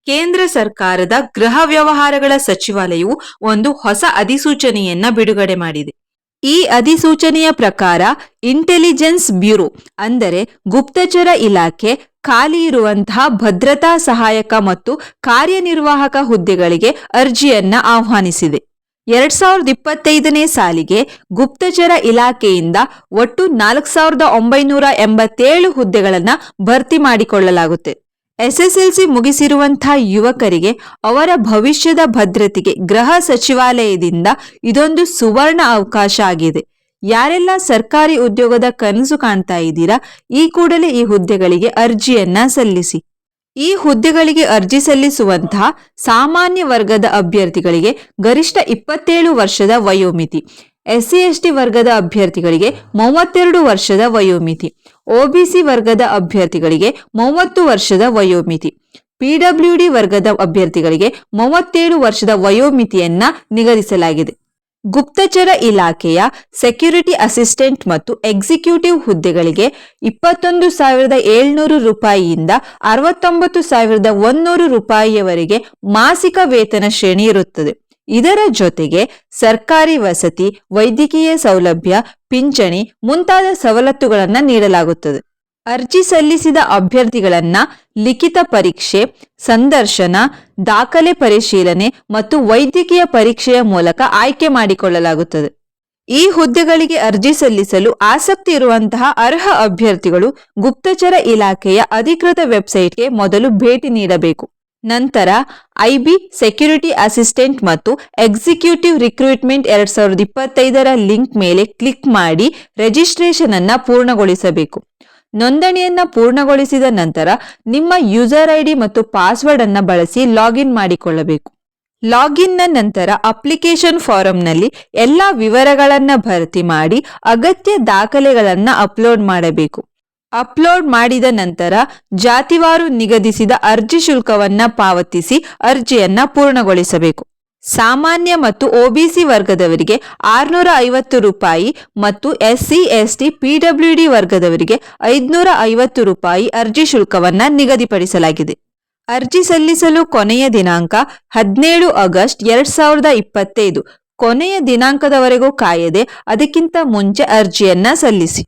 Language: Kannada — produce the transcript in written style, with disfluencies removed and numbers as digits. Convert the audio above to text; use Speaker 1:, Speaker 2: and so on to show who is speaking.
Speaker 1: ಕೇಂದ್ರ ಸರ್ಕಾರದ ಗೃಹ ವ್ಯವಹಾರಗಳ ಸಚಿವಾಲಯವು ಒಂದು ಹೊಸ ಅಧಿಸೂಚನೆಯನ್ನ ಬಿಡುಗಡೆ ಮಾಡಿದೆ. ಈ ಅಧಿಸೂಚನೆಯ ಪ್ರಕಾರ ಇಂಟೆಲಿಜೆನ್ಸ್ ಬ್ಯೂರೋ ಅಂದರೆ ಗುಪ್ತಚರ ಇಲಾಖೆ ಖಾಲಿ ಇರುವಂತಹ ಭದ್ರತಾ ಸಹಾಯಕ ಮತ್ತು ಕಾರ್ಯನಿರ್ವಾಹಕ ಹುದ್ದೆಗಳಿಗೆ ಅರ್ಜಿಯನ್ನ ಆಹ್ವಾನಿಸಿದೆ. 2025ನೇ ಸಾಲಿಗೆ ಗುಪ್ತಚರ ಇಲಾಖೆಯಿಂದ ಒಟ್ಟು 4987 ಹುದ್ದೆಗಳನ್ನ ಭರ್ತಿ ಮಾಡಿಕೊಳ್ಳಲಾಗುತ್ತೆ. SSLC ಮುಗಿಸಿರುವಂತಹ ಯುವಕರಿಗೆ ಅವರ ಭವಿಷ್ಯದ ಭದ್ರತೆಗೆ ಗೃಹ ಸಚಿವಾಲಯದಿಂದ ಇದೊಂದು ಸುವರ್ಣ ಅವಕಾಶ ಆಗಿದೆ. ಯಾರೆಲ್ಲ ಸರ್ಕಾರಿ ಉದ್ಯೋಗದ ಕನಸು ಕಾಣ್ತಾ ಇದ್ದೀರಾ, ಈ ಕೂಡಲೇ ಈ ಹುದ್ದೆಗಳಿಗೆ ಅರ್ಜಿಯನ್ನ ಸಲ್ಲಿಸಿ. ಈ ಹುದ್ದೆಗಳಿಗೆ ಅರ್ಜಿ ಸಲ್ಲಿಸುವಂತಹ ಸಾಮಾನ್ಯ ವರ್ಗದ ಅಭ್ಯರ್ಥಿಗಳಿಗೆ ಗರಿಷ್ಠ 27 ವರ್ಷದ ವಯೋಮಿತಿ, SC/ST ವರ್ಗದ ಅಭ್ಯರ್ಥಿಗಳಿಗೆ 32 ವರ್ಷದ ವಯೋಮಿತಿ, OBC ವರ್ಗದ ಅಭ್ಯರ್ಥಿಗಳಿಗೆ 30 ವರ್ಷದ ವಯೋಮಿತಿ, PWD ವರ್ಗದ ಅಭ್ಯರ್ಥಿಗಳಿಗೆ 37 ವರ್ಷದ ವಯೋಮಿತಿಯನ್ನ ನಿಗದಿಸಲಾಗಿದೆ. ಗುಪ್ತಚರ ಇಲಾಖೆಯ ಸೆಕ್ಯೂರಿಟಿ ಅಸಿಸ್ಟೆಂಟ್ ಮತ್ತು ಎಕ್ಸಿಕ್ಯೂಟಿವ್ ಹುದ್ದೆಗಳಿಗೆ 21,700 ರೂಪಾಯಿಯಿಂದ 69,100 ರೂಪಾಯಿಯವರೆಗೆ ಮಾಸಿಕ ವೇತನ ಶ್ರೇಣಿ ಇರುತ್ತದೆ. ಇದರ ಜೊತೆಗೆ ಸರ್ಕಾರಿ ವಸತಿ, ವೈದ್ಯಕೀಯ ಸೌಲಭ್ಯ, ಪಿಂಚಣಿ ಮುಂತಾದ ಸವಲತ್ತುಗಳನ್ನು ನೀಡಲಾಗುತ್ತದೆ. ಅರ್ಜಿ ಸಲ್ಲಿಸಿದ ಅಭ್ಯರ್ಥಿಗಳನ್ನ ಲಿಖಿತ ಪರೀಕ್ಷೆ, ಸಂದರ್ಶನ, ದಾಖಲೆ ಪರಿಶೀಲನೆ ಮತ್ತು ವೈದ್ಯಕೀಯ ಪರೀಕ್ಷೆಯ ಮೂಲಕ ಆಯ್ಕೆ ಮಾಡಿಕೊಳ್ಳಲಾಗುತ್ತದೆ. ಈ ಹುದ್ದೆಗಳಿಗೆ ಅರ್ಜಿ ಸಲ್ಲಿಸಲು ಆಸಕ್ತಿ ಇರುವಂತಹ ಅರ್ಹ ಅಭ್ಯರ್ಥಿಗಳು ಗುಪ್ತಚರ ಇಲಾಖೆಯ ಅಧಿಕೃತ ವೆಬ್ಸೈಟ್ಗೆ ಮೊದಲು ಭೇಟಿ ನೀಡಬೇಕು. ನಂತರ IB ಸೆಕ್ಯೂರಿಟಿ ಅಸಿಸ್ಟೆಂಟ್ ಮತ್ತು ಎಕ್ಸಿಕ್ಯೂಟಿವ್ ರಿಕ್ರೂಟ್ಮೆಂಟ್ 2025ರ ಲಿಂಕ್ ಮೇಲೆ ಕ್ಲಿಕ್ ಮಾಡಿ ರಿಜಿಸ್ಟ್ರೇಷನ್ ಅನ್ನ ಪೂರ್ಣಗೊಳಿಸಬೇಕು. ನೋಂದಣಿಯನ್ನ ಪೂರ್ಣಗೊಳಿಸಿದ ನಂತರ ನಿಮ್ಮ ಯೂಸರ್ ID ಮತ್ತು ಪಾಸ್ವರ್ಡ್ ಅನ್ನ ಬಳಸಿ ಲಾಗಿನ್ ಮಾಡಿಕೊಳ್ಳಬೇಕು. ಲಾಗಿನ್ನ ನಂತರ ಅಪ್ಲಿಕೇಶನ್ ಫಾರಂನಲ್ಲಿ ಎಲ್ಲ ವಿವರಗಳನ್ನ ಭರ್ತಿ ಮಾಡಿ ಅಗತ್ಯ ದಾಖಲೆಗಳನ್ನ ಅಪ್ಲೋಡ್ ಮಾಡಬೇಕು. ಅಪ್ಲೋಡ್ ಮಾಡಿದ ನಂತರ ಜಾತಿವಾರು ನಿಗದಿಸಿದ ಅರ್ಜಿ ಶುಲ್ಕವನ್ನ ಪಾವತಿಸಿ ಅರ್ಜಿಯನ್ನ ಪೂರ್ಣಗೊಳಿಸಬೇಕು. ಸಾಮಾನ್ಯ ಮತ್ತು OBC ವರ್ಗದವರಿಗೆ 650 ರೂಪಾಯಿ ಮತ್ತು SC/ST PWD ವರ್ಗದವರಿಗೆ 550 ರೂಪಾಯಿ ಅರ್ಜಿ ಶುಲ್ಕವನ್ನ ನಿಗದಿಪಡಿಸಲಾಗಿದೆ. ಅರ್ಜಿ ಸಲ್ಲಿಸಲು ಕೊನೆಯ ದಿನಾಂಕ 17 ಆಗಸ್ಟ್ 2025. ಕೊನೆಯ ದಿನಾಂಕದವರೆಗೂ ಕಾಯದೆ ಅದಕ್ಕಿಂತ ಮುಂಚೆ ಅರ್ಜಿಯನ್ನ ಸಲ್ಲಿಸಿ.